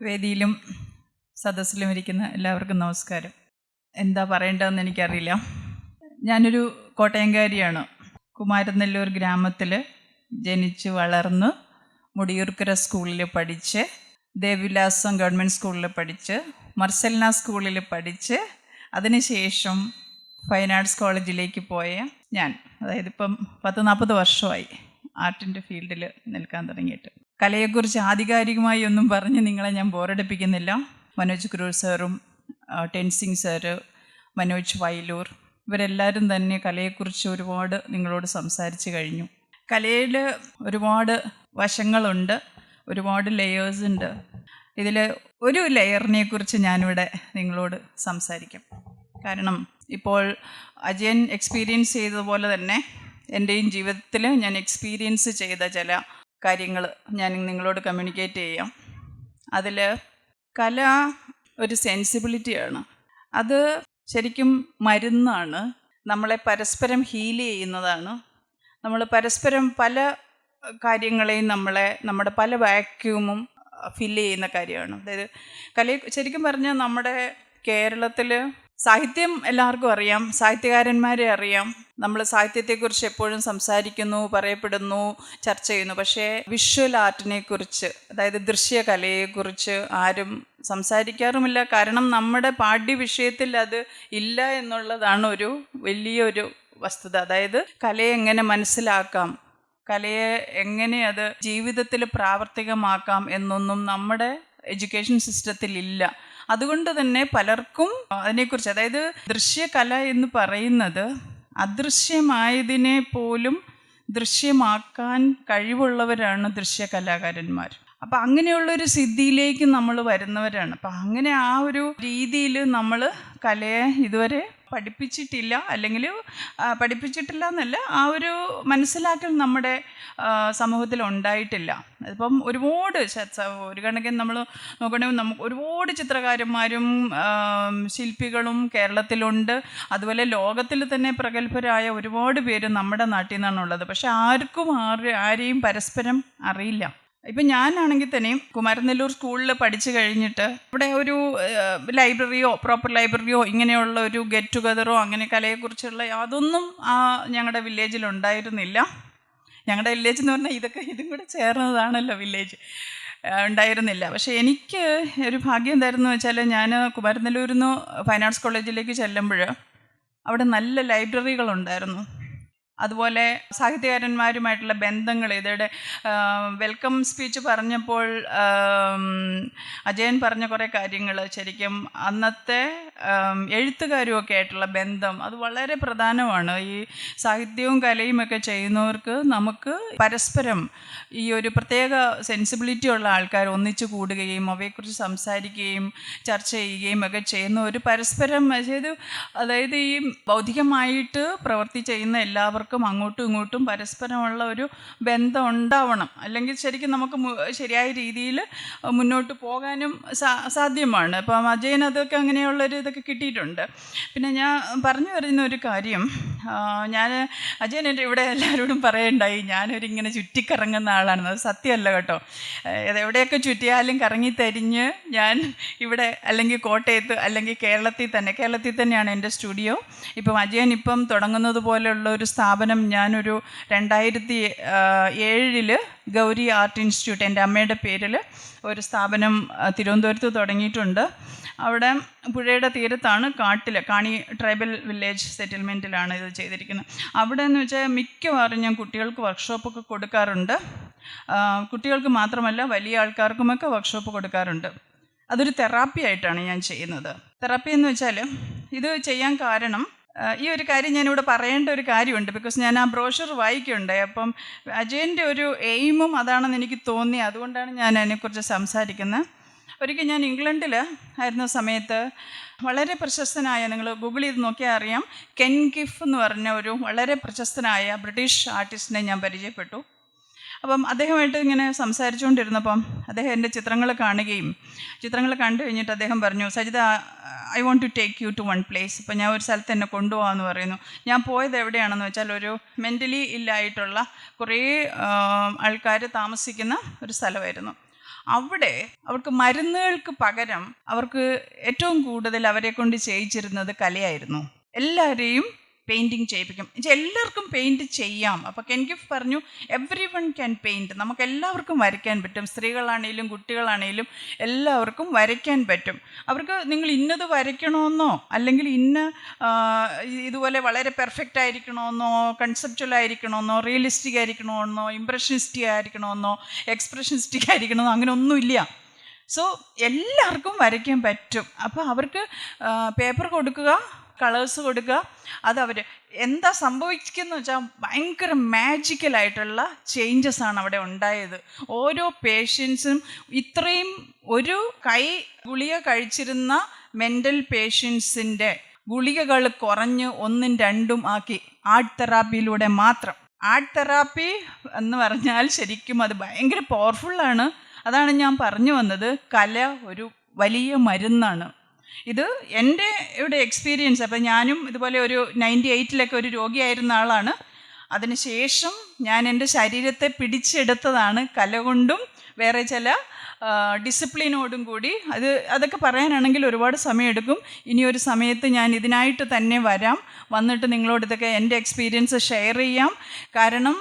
വേദിയിലും സദസ്സിലും ഇരിക്കുന്ന എല്ലാവർക്കും നമസ്കാരം. എന്താ പറയേണ്ടതെന്ന് എനിക്കറിയില്ല. ഞാനൊരു കോട്ടയംകാരിയാണ്. കുമാരനെല്ലൂർ ഗ്രാമത്തിൽ ജനിച്ച് വളർന്ന് മുടിയൂർക്കര സ്കൂളിൽ പഠിച്ച്, ദേവിലാസം ഗവൺമെൻറ് സ്കൂളിൽ പഠിച്ച്, മർസൽന സ്കൂളിൽ പഠിച്ച്, അതിനുശേഷം ഫൈൻ ആർട്സ് കോളേജിലേക്ക് പോയ ഞാൻ, അതായത് ഇപ്പം 40 വർഷമായി ആർട്ടിൻ്റെ ഫീൽഡിൽ നിൽക്കാൻ തുടങ്ങിയിട്ട്. കലയെക്കുറിച്ച് ആധികാരികമായി ഒന്നും പറഞ്ഞ് നിങ്ങളെ ഞാൻ ബോറടിപ്പിക്കുന്നില്ല. മനോജ് കുരൂർ സാറും ടെൻസിംഗ് സാറ്, മനോജ് വയലൂർ, ഇവരെല്ലാവരും തന്നെ കലയെക്കുറിച്ച് ഒരുപാട് നിങ്ങളോട് സംസാരിച്ച് കഴിഞ്ഞു. കലയിൽ ഒരുപാട് വശങ്ങളുണ്ട്, ഒരുപാട് ലെയേഴ്സ് ഉണ്ട്. ഇതിൽ ഒരു ലെയറിനെ കുറിച്ച് ഞാനിവിടെ നിങ്ങളോട് സംസാരിക്കാം. കാരണം ഇപ്പോൾ അജയൻ എക്സ്പീരിയൻസ് ചെയ്തതുപോലെ തന്നെ എൻ്റെയും ജീവിതത്തിൽ ഞാൻ എക്സ്പീരിയൻസ് ചെയ്ത ചില കാര്യങ്ങൾ ഞാൻ നിങ്ങളോട് കമ്മ്യൂണിക്കേറ്റ് ചെയ്യാം. അതിൽ കല ഒരു സെൻസിബിലിറ്റിയാണ്. അത് ശരിക്കും മരുന്നാണ്, നമ്മളെ പരസ്പരം ഹീൽ ചെയ്യുന്നതാണ്. നമ്മൾ പരസ്പരം പല കാര്യങ്ങളെയും നമ്മുടെ പല വാക്യൂമും ഫില്ല് ചെയ്യുന്ന കാര്യമാണ്. അതായത് കലയെ ശരിക്കും പറഞ്ഞാൽ നമ്മുടെ കേരളത്തിൽ സാഹിത്യം എല്ലാവർക്കും അറിയാം, സാഹിത്യകാരന്മാരെ അറിയാം. നമ്മൾ സാഹിത്യത്തെക്കുറിച്ച് എപ്പോഴും സംസാരിക്കുന്നു, പറയപ്പെടുന്നു, ചർച്ച ചെയ്യുന്നു. പക്ഷേ വിഷ്വൽ ആർട്ടിനെക്കുറിച്ച്, അതായത് ദൃശ്യകലയെക്കുറിച്ച് ആരും സംസാരിക്കാറുമില്ല. കാരണം നമ്മുടെ പാഠ്യവിഷയത്തിൽ അത് ഇല്ല എന്നുള്ളതാണ് ഒരു വലിയൊരു വസ്തുത. അതായത് കലയെ എങ്ങനെ മനസ്സിലാക്കാം, കലയെ എങ്ങനെ അത് ജീവിതത്തിൽ പ്രാവർത്തികമാക്കാം എന്നൊന്നും നമ്മുടെ എഡ്യൂക്കേഷൻ സിസ്റ്റത്തിൽ ഇല്ല. അതുകൊണ്ട് തന്നെ പലർക്കും അതിനെക്കുറിച്ച്, അതായത് ദൃശ്യകല എന്ന് പറയുന്നത് അദൃശ്യമായതിനെ പോലും ദൃശ്യമാക്കാൻ കഴിവുള്ളവരാണ് ദൃശ്യകലാകാരന്മാർ. അപ്പം അങ്ങനെയുള്ളൊരു സിദ്ധിയിലേക്ക് നമ്മൾ വരുന്നവരാണ്. അപ്പം അങ്ങനെ ആ ഒരു രീതിയിൽ നമ്മൾ കലയെ ഇതുവരെ പഠിപ്പിച്ചിട്ടില്ല, അല്ലെങ്കിൽ പഠിപ്പിച്ചിട്ടില്ല എന്നല്ല, ആ ഒരു മനസ്സിലാക്കൽ നമ്മുടെ സമൂഹത്തിൽ ഉണ്ടായിട്ടില്ല. അതിപ്പം ഒരുപാട് ഒരു കണക്കിന് നമ്മൾ നോക്കണമെങ്കിൽ നമുക്ക് ഒരുപാട് ചിത്രകാരന്മാരും ശില്പികളും കേരളത്തിലുണ്ട്. അതുപോലെ ലോകത്തിൽ തന്നെ പ്രഗത്ഭരായ ഒരുപാട് പേര് നമ്മുടെ നാട്ടിൽ നിന്നാണുള്ളത്. പക്ഷെ ആർക്കും ആരെയും പരസ്പരം അറിയില്ല. ഇപ്പം ഞാനാണെങ്കിൽ തന്നെയും കുമാരനെല്ലൂർ സ്കൂളിൽ പഠിച്ചു കഴിഞ്ഞിട്ട് ഇവിടെ ഒരു ലൈബ്രറിയോ പ്രോപ്പർ ലൈബ്രറിയോ ഇങ്ങനെയുള്ള ഒരു ഗെറ്റ് ടുഗദറോ അങ്ങനെ കലയെക്കുറിച്ചുള്ള യാതൊന്നും ഞങ്ങളുടെ വില്ലേജിൽ ഉണ്ടായിരുന്നില്ല. ഞങ്ങളുടെ വില്ലേജ് എന്ന് പറഞ്ഞാൽ ഇതും കൂടെ ചേർന്നതാണല്ലോ വില്ലേജ്, ഉണ്ടായിരുന്നില്ല. പക്ഷേ എനിക്ക് ഒരു ഭാഗ്യം എന്തായിരുന്നു വെച്ചാൽ, ഞാൻ കുമാരനെല്ലൂരിൽ നിന്ന് ഫൈൻ ആർട്സ് കോളേജിലേക്ക് ചെല്ലുമ്പോൾ അവിടെ നല്ല ലൈബ്രറികളുണ്ടായിരുന്നു. അതുപോലെ സാഹിത്യകാരന്മാരുമായിട്ടുള്ള ബന്ധങ്ങൾ. ഇതോടെ വെൽക്കം സ്പീച്ച് പറഞ്ഞപ്പോൾ അജയൻ പറഞ്ഞ കുറേ കാര്യങ്ങൾ ശരിക്കും അന്നത്തെ എഴുത്തുകാരുമൊക്കെ ആയിട്ടുള്ള ബന്ധം അത് വളരെ പ്രധാനമാണ്. ഈ സാഹിത്യവും കലയും ഒക്കെ ചെയ്യുന്നവർക്ക് നമുക്ക് പരസ്പരം ഈ ഒരു പ്രത്യേക സെൻസിബിലിറ്റി ഉള്ള ആൾക്കാർ ഒന്നിച്ചു കൂടുകയും അവയെക്കുറിച്ച് സംസാരിക്കുകയും ചർച്ച ചെയ്യുകയും ഒക്കെ ചെയ്യുന്ന ഒരു പരസ്പരം അതായത് ഈ ബൗദ്ധികമായിട്ട് പ്രവൃത്തി ചെയ്യുന്ന എല്ലാവർക്കും അങ്ങോട്ടും ഇങ്ങോട്ടും പരസ്പരമുള്ള ഒരു ബന്ധം ഉണ്ടാവണം. അല്ലെങ്കിൽ ശരിക്കും നമുക്ക് ശരിയായ രീതിയിൽ മുന്നോട്ട് പോകാനും സാധ്യമാണ്. അപ്പം അജയൻ അതൊക്കെ അങ്ങനെയുള്ളൊരു ഇതൊക്കെ കിട്ടിയിട്ടുണ്ട്. പിന്നെ ഞാൻ പറഞ്ഞു വരുന്ന ഒരു കാര്യം, അജയൻ എൻ്റെ ഇവിടെ എല്ലാവരോടും പറയണ്ടായി ഞാനൊരിങ്ങനെ ചുറ്റിക്കറങ്ങുന്ന ആളാണെന്ന്. അത് സത്യമല്ല കേട്ടോ. എവിടെയൊക്കെ ചുറ്റിയാലും കറങ്ങിത്തരിഞ്ഞ് ഞാൻ ഇവിടെ അല്ലെങ്കിൽ കോട്ടയത്ത് അല്ലെങ്കിൽ കേരളത്തിൽ തന്നെയാണ് എൻ്റെ സ്റ്റുഡിയോ. ഇപ്പം അജയൻ ഇപ്പം തുടങ്ങുന്നത് പോലെയുള്ള ഒരു സ്ഥാപനം ഞാനൊരു 2007 ഗൗരി ആർട്ട് ഇൻസ്റ്റിറ്റ്യൂട്ട് എൻ്റെ അമ്മയുടെ പേരിൽ ഒരു സ്ഥാപനം തിരുവനന്തപുരത്ത് തുടങ്ങിയിട്ടുണ്ട്. അവിടെ പുഴയുടെ തീരത്താണ്, കാണി ട്രൈബൽ വില്ലേജ് സെറ്റിൽമെൻറ്റിലാണ് ഇത് ചെയ്തിരിക്കുന്നത്. അവിടെ എന്ന് വെച്ചാൽ മിക്കവാറും ഞാൻ കുട്ടികൾക്ക് വർക്ക്ഷോപ്പൊക്കെ കൊടുക്കാറുണ്ട്. കുട്ടികൾക്ക് മാത്രമല്ല വലിയ ആൾക്കാർക്കുമൊക്കെ വർക്ക്ഷോപ്പ് കൊടുക്കാറുണ്ട്. അതൊരു തെറാപ്പി ആയിട്ടാണ് ഞാൻ ചെയ്യുന്നത്. തെറാപ്പി എന്ന് വെച്ചാൽ ഇത് ചെയ്യാൻ കാരണം, ഈ ഒരു കാര്യം ഞാനിവിടെ പറയേണ്ട ഒരു കാര്യമുണ്ട്. ബിക്കോസ് ഞാൻ ആ ബ്രോഷർ വായിക്കുന്നുണ്ടായി. അപ്പം അജയൻ്റെ ഒരു എയിമും അതാണെന്ന് എനിക്ക് തോന്നി. അതുകൊണ്ടാണ് ഞാൻ അതിനെക്കുറിച്ച് സംസാരിക്കുന്നത്. ഒരിക്കൽ ഞാൻ ഇംഗ്ലണ്ടിൽ ആയിരുന്ന സമയത്ത് വളരെ പ്രശസ്തനായ, നിങ്ങൾ ഗൂഗിൾ ചെയ്ത് നോക്കിയാൽ അറിയാം, കെൻ ഗിഫ് എന്ന് പറഞ്ഞ ഒരു വളരെ പ്രശസ്തനായ ബ്രിട്ടീഷ് ആർട്ടിസ്റ്റിനെ ഞാൻ പരിചയപ്പെട്ടു. അപ്പം അദ്ദേഹമായിട്ട് ഇങ്ങനെ സംസാരിച്ചുകൊണ്ടിരുന്നപ്പം അദ്ദേഹം എൻ്റെ ചിത്രങ്ങൾ കാണുകയും, ചിത്രങ്ങൾ കണ്ടു കഴിഞ്ഞിട്ട് അദ്ദേഹം പറഞ്ഞു, Sajitha, I want to take you to one place. ഇപ്പം ഞാൻ ഒരു സ്ഥലത്ത് എന്നെ കൊണ്ടുപോകാമെന്ന് പറയുന്നു. ഞാൻ പോയത് എവിടെയാണെന്ന് വെച്ചാൽ ഒരു മെൻ്റലി ഇല്ലായിട്ടുള്ള കുറേ ആൾക്കാർ താമസിക്കുന്ന ഒരു സ്ഥലമായിരുന്നു. അവിടെ അവർക്ക് മരുന്നുകൾക്ക് പകരം അവർക്ക് ഏറ്റവും കൂടുതൽ അവരെ കൊണ്ട് ചെയ്യിച്ചിരുന്നത് കലയായിരുന്നു. എല്ലാവരെയും പെയിൻറ്റിങ് ചെയ്യിപ്പിക്കും. എല്ലാവർക്കും പെയിൻറ്റ് ചെയ്യാം. അപ്പോൾ കെൻ ഗിഫ് പറഞ്ഞു എവ്രി വൺ ക്യാൻ പെയിൻറ്റ്. നമുക്ക് എല്ലാവർക്കും വരയ്ക്കാൻ പറ്റും. സ്ത്രീകളാണേലും കുട്ടികളാണേലും എല്ലാവർക്കും വരയ്ക്കാൻ പറ്റും. അവർക്ക് നിങ്ങൾ ഇന്നത് വരയ്ക്കണമെന്നോ അല്ലെങ്കിൽ ഇതുപോലെ വളരെ പെർഫെക്റ്റ് ആയിരിക്കണമെന്നോ കൺസെപ്ച്വൽ ആയിരിക്കണമെന്നോ റിയലിസ്റ്റിക് ആയിരിക്കണമെന്നോ ഇംപ്രഷനിസ്റ്റിക് ആയിരിക്കണമെന്നോ എക്സ്പ്രഷനിസ്റ്റിക് ആയിരിക്കണമെന്നോ അങ്ങനെ ഒന്നുമില്ല. സോ എല്ലാവർക്കും വരയ്ക്കാൻ പറ്റും. അപ്പോൾ അവർക്ക് പേപ്പർ കൊടുക്കുക, കളേഴ്സ് കൊടുക്കുക. അതവർ എന്താ സംഭവിക്കുന്നത് വെച്ചാൽ ഭയങ്കര മാജിക്കലായിട്ടുള്ള ചേഞ്ചസ് ആണ് അവിടെ ഉണ്ടായത്. ഓരോ പേഷ്യൻസും ഇത്രയും ഒരു ഗുളിക കഴിച്ചിരുന്ന മെൻ്റൽ പേഷ്യൻസിൻ്റെ ഗുളികകൾ കുറഞ്ഞ് 1, 2 ആക്കി ആർട്ട് തെറാപ്പിയിലൂടെ മാത്രം. ആർട്ട് തെറാപ്പി എന്ന് പറഞ്ഞാൽ ശരിക്കും അത് ഭയങ്കര പവർഫുള്ളാണ്. അതാണ് ഞാൻ പറഞ്ഞു വന്നത്, കല ഒരു വലിയ മരുന്നാണ്. ഇത് എൻ്റെ ഇവിടെ എക്സ്പീരിയൻസ്. അപ്പം ഞാനും ഇതുപോലെ ഒരു 98 ഒരു രോഗിയായിരുന്ന ആളാണ്. അതിനുശേഷം ഞാൻ എൻ്റെ ശരീരത്തെ പിടിച്ചെടുത്തതാണ് കല കൊണ്ടും വേറെ ചില ഡിസിപ്ലിനോടും കൂടി. അതൊക്കെ പറയാനാണെങ്കിൽ ഒരുപാട് സമയമെടുക്കും. ഇനിയൊരു സമയത്ത് ഞാൻ ഇതിനായിട്ട് തന്നെ വന്നിട്ട് നിങ്ങളോട് ഇതൊക്കെ എൻ്റെ എക്സ്പീരിയൻസ് ഷെയർ ചെയ്യാം. കാരണം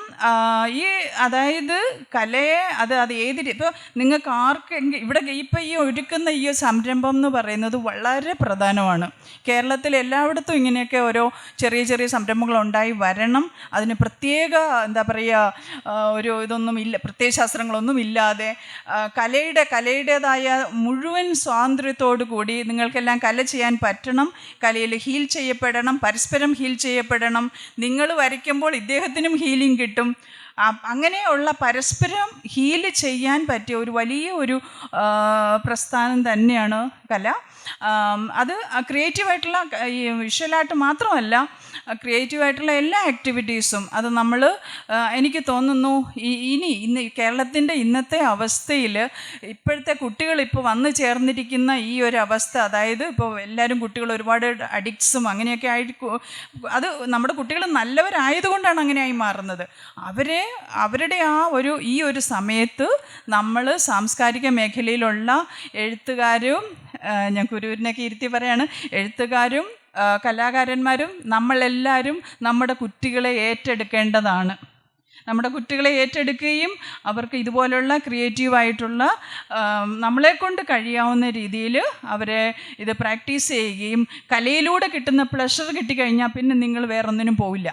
അതായത് കലയെ അത് ഏത് ഇപ്പോൾ നിങ്ങൾക്ക് ആർക്കെങ്കിലും ഇവിടെ ഇപ്പോൾ ഈ ഒരുക്കുന്ന ഈ സംരംഭം എന്ന് പറയുന്നത് വളരെ പ്രധാനമാണ്. കേരളത്തിൽ എല്ലായിടത്തും ഇങ്ങനെയൊക്കെ ഓരോ ചെറിയ ചെറിയ സംരംഭങ്ങൾ ഉണ്ടായി വരണം. അതിന് പ്രത്യേക എന്താ പറയുക ഒരു ഇതൊന്നുമില്ല, പ്രത്യയശാസ്ത്രങ്ങളൊന്നും ഇല്ലാതെ കലയുടേതായ മുഴുവൻ സ്വാതന്ത്ര്യത്തോടു കൂടി നിങ്ങൾക്കെല്ലാം കല ചെയ്യാൻ പറ്റണം. കലയിൽ ഹീൽ ചെയ്യപ്പെടണം, പരസ്പരം ഹീൽ ചെയ്യപ്പെടണം. നിങ്ങൾ വരയ്ക്കുമ്പോൾ ഇദ്ദേഹത്തിനും ഹീലിംഗ് കിട്ടും. അങ്ങനെയുള്ള പരസ്പരം ഹീല് ചെയ്യാൻ പറ്റിയ ഒരു വലിയ പ്രസ്ഥാനം തന്നെയാണ് കല. അത് ക്രിയേറ്റീവായിട്ടുള്ള ഈ വിഷ്വലായിട്ട് മാത്രമല്ല, ക്രിയേറ്റീവായിട്ടുള്ള എല്ലാ ആക്ടിവിറ്റീസും അത് നമ്മൾ എനിക്ക് തോന്നുന്നു ഇന്ന് കേരളത്തിൻ്റെ ഇന്നത്തെ അവസ്ഥയിൽ ഇപ്പോഴത്തെ കുട്ടികൾ ഇപ്പോൾ വന്നു ചേർന്നിരിക്കുന്ന ഈ ഒരു അവസ്ഥ, അതായത് ഇപ്പോൾ എല്ലാവരും കുട്ടികൾ ഒരുപാട് അഡിക്ട്സും അങ്ങനെയൊക്കെ അത് നമ്മുടെ കുട്ടികൾ നല്ലവരായതുകൊണ്ടാണ് അങ്ങനെയായി മാറുന്നത്. അവരുടെ ഈ ഒരു സമയത്ത് നമ്മൾ സാംസ്കാരിക മേഖലയിലുള്ള എഴുത്തുകാരും, ഞാൻ ഗുരുവിനൊക്കെ ഇരുത്തി പറയാണ്, എഴുത്തുകാരും കലാകാരന്മാരും നമ്മളെല്ലാവരും നമ്മുടെ കുട്ടികളെ ഏറ്റെടുക്കേണ്ടതാണ്. നമ്മുടെ കുട്ടികളെ ഏറ്റെടുക്കുകയും അവർക്ക് ഇതുപോലുള്ള ക്രിയേറ്റീവായിട്ടുള്ള നമ്മളെക്കൊണ്ട് കഴിയാവുന്ന രീതിയിൽ അവരെ ഇത് പ്രാക്ടീസ് ചെയ്യുകയും കലയിലൂടെ കിട്ടുന്ന പ്ലഷർ കിട്ടിക്കഴിഞ്ഞാൽ പിന്നെ നിങ്ങൾ വേറൊന്നിനും പോവില്ല.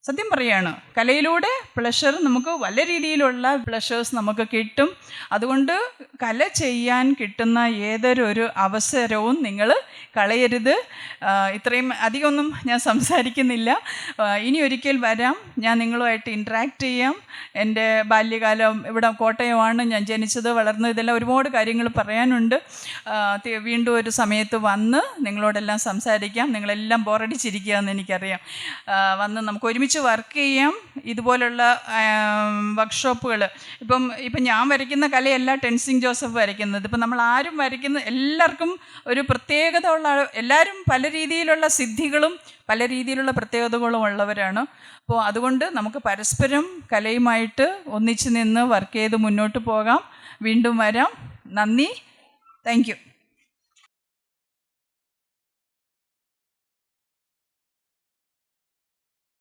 സത്യം പറയാണ്, കലയിലൂടെ പ്ലഷർ നമുക്ക് പല രീതിയിലുള്ള പ്ലഷേഴ്സ് നമുക്ക് കിട്ടും. അതുകൊണ്ട് കല ചെയ്യാൻ കിട്ടുന്ന ഏതൊരു അവസരവും നിങ്ങൾ കളയരുത്. ഇത്രയും അധികമൊന്നും ഞാൻ സംസാരിക്കുന്നില്ല. ഇനി ഒരിക്കൽ വരാം, ഞാൻ നിങ്ങളുമായിട്ട് ഇൻട്രാക്ട് ചെയ്യാം. എൻ്റെ ബാല്യകാലം ഇവിടെ കോട്ടയമാണ് ഞാൻ ജനിച്ചത് വളർന്നത്, ഇതെല്ലാം ഒരുപാട് കാര്യങ്ങൾ പറയാനുണ്ട്. വീണ്ടും ഒരു സമയത്ത് വന്ന് നിങ്ങളോടെല്ലാം സംസാരിക്കാം. നിങ്ങളെല്ലാം ബോറടിച്ചിരിക്കുകയെന്ന് എനിക്കറിയാം. വന്ന് നമുക്ക് ഒരുമിച്ച് വർക്ക് ചെയ്യാം. ഇതുപോലുള്ള വർക്ക്ഷോപ്പുകൾ ഇപ്പം ഞാൻ വരയ്ക്കുന്ന കലയല്ല ടെൻസിങ് ജോസഫ് വരയ്ക്കുന്നത്. ഇപ്പം നമ്മൾ ആരും വരയ്ക്കുന്ന എല്ലാവർക്കും ഒരു പ്രത്യേകത എല്ലാവരും പല രീതിയിലുള്ള സിദ്ധികളും പല രീതിയിലുള്ള പ്രത്യേകതകളും ഉള്ളവരാണ്. അപ്പോൾ അതുകൊണ്ട് നമുക്ക് പരസ്പരം കലയുമായിട്ട് ഒന്നിച്ച് നിന്ന് വർക്ക് ചെയ്ത് മുന്നോട്ട് പോകാം. വീണ്ടും വരാം. നന്ദി. Thank you.